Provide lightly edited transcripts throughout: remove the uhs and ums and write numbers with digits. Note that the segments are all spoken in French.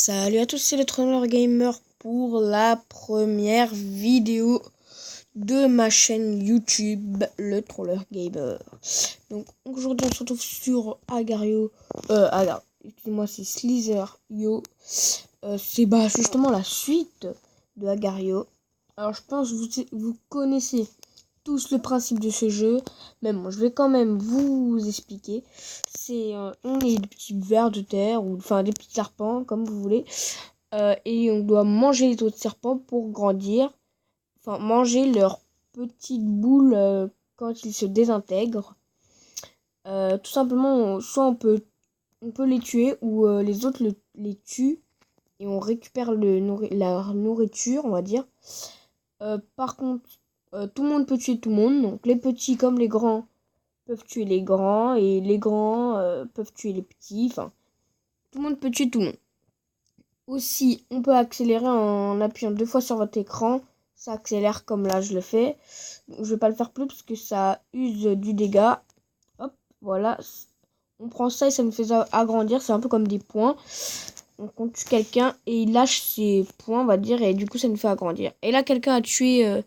Salut à tous, c'est le Troller Gamer pour la première vidéo de ma chaîne YouTube, le Troller Gamer. Donc aujourd'hui on se retrouve sur Agario, excusez-moi, c'est Slither.io. C'est justement la suite de Agario. Alors je pense que vous connaissez tous le principe de ce jeu, mais bon, je vais quand même vous expliquer. On est des petits vers de terre, ou enfin des petits serpents, comme vous voulez. Et on doit manger les autres serpents pour grandir. Enfin, manger leurs petites boules quand ils se désintègrent. Tout simplement, soit on peut les tuer, ou les autres les tuent. Et on récupère la nourriture, on va dire. Par contre, tout le monde peut tuer tout le monde. Donc les petits comme les grands peuvent tuer les grands. Et les grands peuvent tuer les petits. Enfin, tout le monde peut tuer tout le monde. Aussi, on peut accélérer en appuyant 2 fois sur votre écran. Ça accélère comme là je le fais. Donc, je vais pas le faire plus parce que ça use du dégât. Hop, voilà. On prend ça et ça nous fait agrandir. C'est un peu comme des points. Donc on tue quelqu'un et il lâche ses points, on va dire. Et du coup, ça nous fait agrandir. Et là, quelqu'un a tué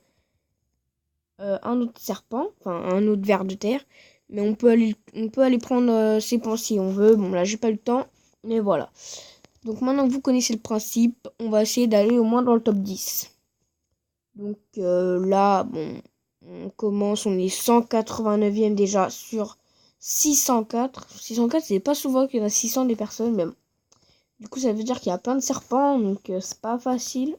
un autre serpent. Enfin, un autre ver de terre. Mais on peut aller prendre ses points si on veut. Bon, là, j'ai pas le temps. Mais voilà. Donc maintenant que vous connaissez le principe, on va essayer d'aller au moins dans le top 10. Donc là, bon, on commence, on est 189e déjà sur 604. 604, c'est pas souvent qu'il y en a 600 des personnes, mais bon. Du coup, ça veut dire qu'il y a plein de serpents, donc c'est pas facile.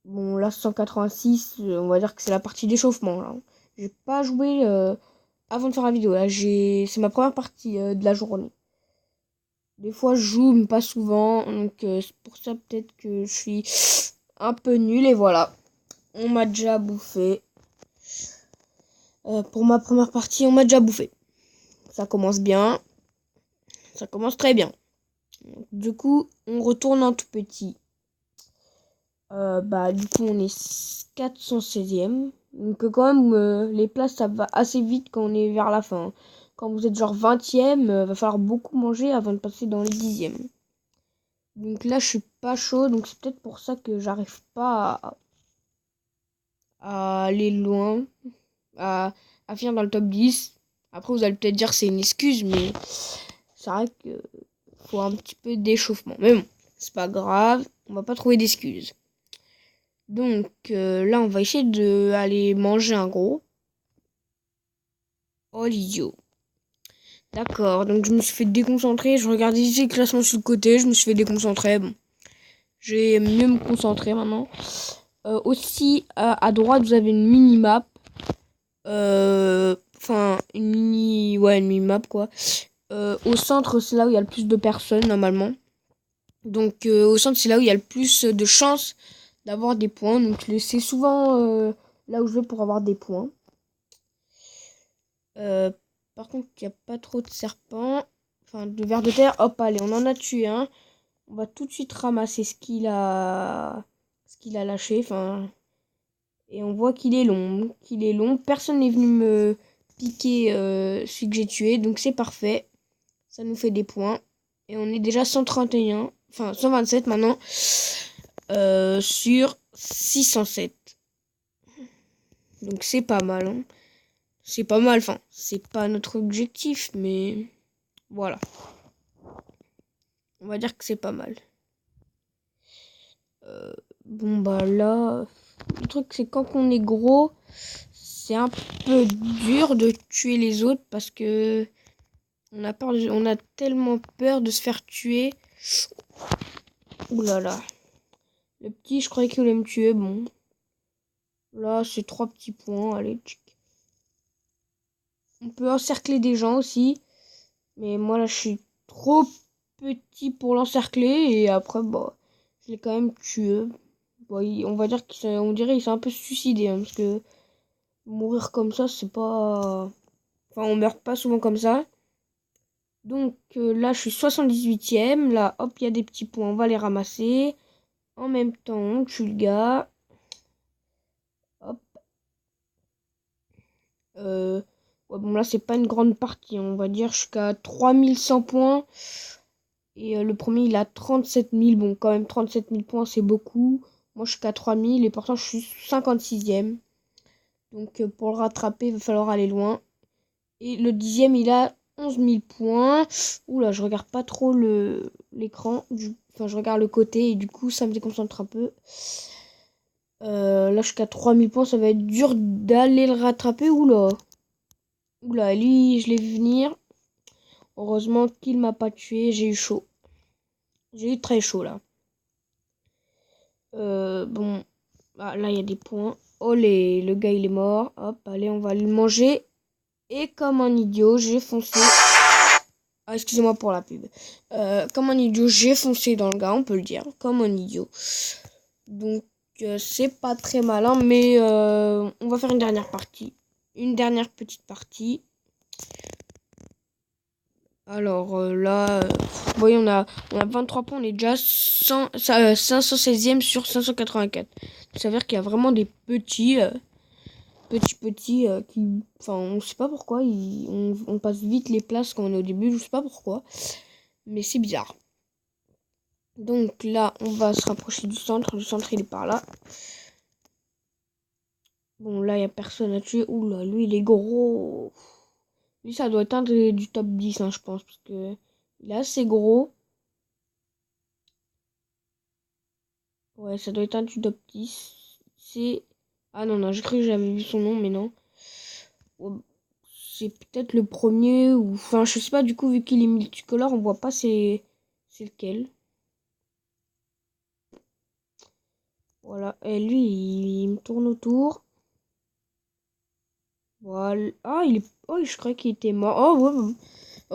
Bon, là, 186, on va dire que c'est la partie d'échauffement, là. J'ai pas joué avant de faire la vidéo, là. C'est ma première partie de la journée. Des fois, je joue, mais pas souvent. Donc, c'est pour ça peut-être que je suis un peu nul. Et voilà. On m'a déjà bouffé. Pour ma première partie, on m'a déjà bouffé. Ça commence bien. Ça commence très bien. Du coup, on retourne en tout petit. Du coup, on est 416e. Donc, quand même, les places, ça va assez vite quand on est vers la fin. Quand vous êtes genre 20e, va falloir beaucoup manger avant de passer dans les 10e. Donc là, je suis pas chaud, donc c'est peut-être pour ça que j'arrive pas à aller loin, à, à finir dans le top 10. Après, vous allez peut-être dire que c'est une excuse, mais c'est vrai qu'il faut un petit peu d'échauffement. Mais bon, c'est pas grave, on va pas trouver d'excuses. Donc là, on va essayer d'aller manger un gros. Oh l'idiot. D'accord, donc je me suis fait déconcentrer. Je regardais ici le classement sur le côté, je me suis fait déconcentrer. Bon, je vais mieux me concentrer maintenant. Aussi, à droite, vous avez une mini-map. Enfin, une mini-map, quoi. Au centre, c'est là où il y a le plus de personnes, normalement. Donc, au centre, c'est là où il y a le plus de chances d'avoir des points. Donc, c'est souvent là où je vais pour avoir des points. Par contre, il n'y a pas trop de serpents. Enfin, de vers de terre. Hop, allez, on en a tué un. On va tout de suite ramasser ce qu'il a lâché. Enfin, et on voit qu'il est long. Personne n'est venu me piquer celui que j'ai tué. Donc c'est parfait. Ça nous fait des points. Et on est déjà 131. Enfin 127 maintenant. Sur 607. Donc c'est pas mal. Hein. C'est pas mal. Enfin, c'est pas notre objectif. Mais voilà. On va dire que c'est pas mal. Bon là. Le truc c'est quand on est gros. C'est un peu dur de tuer les autres parce que on a tellement peur de se faire tuer. Ouh là là. Le petit, je croyais qu'il allait me tuer. Bon. Là, c'est 3 petits points. Allez, tchic. On peut encercler des gens aussi. Mais moi, là, je suis trop petit pour l'encercler. Et après, je l'ai quand même tué. On va dire qu'on dirait qu'il s'est un peu suicidé. Hein, parce que mourir comme ça, c'est pas... Enfin, on meurt pas souvent comme ça. Donc là, je suis 78e. Là, hop, il y a des petits points. On va les ramasser. En même temps, on tue le gars. Hop. Ouais, Ouais, bon, là, c'est pas une grande partie. On va dire jusqu'à 3100 points. Et le premier, il a 37 000. Bon, quand même, 37 000 points, c'est beaucoup. Moi, je suis qu'à 3000 et pourtant, je suis 56e. Donc, pour le rattraper, il va falloir aller loin. Et le 10e, il a 11 000 points. Oula, je regarde pas trop l'écran. Enfin, je regarde le côté et du coup, ça me déconcentre un peu. Là, jusqu'à 3000 points, ça va être dur d'aller le rattraper. Oula. Oula, lui, je l'ai vu venir. Heureusement qu'il m'a pas tué. J'ai eu chaud. J'ai eu très chaud, là. Bon. Ah, là, il y a des points. Oh, le gars, il est mort. Hop, allez, on va le manger. Et comme un idiot, j'ai foncé. Ah, excusez-moi pour la pub. Comme un idiot, j'ai foncé dans le gars, on peut le dire. Comme un idiot. Donc, c'est pas très malin, mais on va faire une dernière partie. Une dernière petite partie. Alors là, vous voyez, on a 23 points, on est déjà 516e sur 584. Ça veut dire qu'il y a vraiment des petits qui... Enfin, on sait pas pourquoi, on passe vite les places quand on est au début, je sais pas pourquoi. Mais c'est bizarre. Donc là, on va se rapprocher du centre. Le centre, il est par là. Bon, là, il n'y a personne à tuer. Oula, lui, il est gros. Lui, ça doit être un du top 10, hein, je pense. Parce que il est assez gros. Ouais, ça doit être un du top 10. C'est... Ah non, non, j'ai cru que j'avais vu son nom, mais non. Ouais, c'est peut-être le premier. Ou... Enfin, je sais pas, du coup, vu qu'il est multicolore, on voit pas c'est lequel. Voilà. Et lui, il me tourne autour. Voilà. Ah, il est... Oh, je croyais qu'il était mort. Oh, ouais.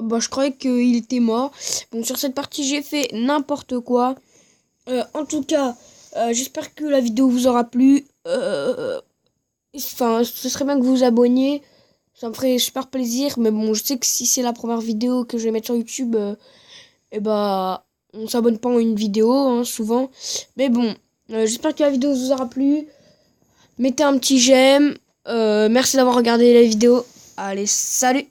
Bah, je croyais qu'il était mort. Bon, sur cette partie, j'ai fait n'importe quoi. En tout cas, j'espère que la vidéo vous aura plu. Enfin, ce serait bien que vous vous abonniez. Ça me ferait super plaisir. Mais bon, je sais que si c'est la première vidéo que je vais mettre sur YouTube, et bah, on s'abonne pas en une vidéo, hein, souvent. Mais bon, j'espère que la vidéo vous aura plu. Mettez un petit j'aime. Merci d'avoir regardé la vidéo. Allez, salut!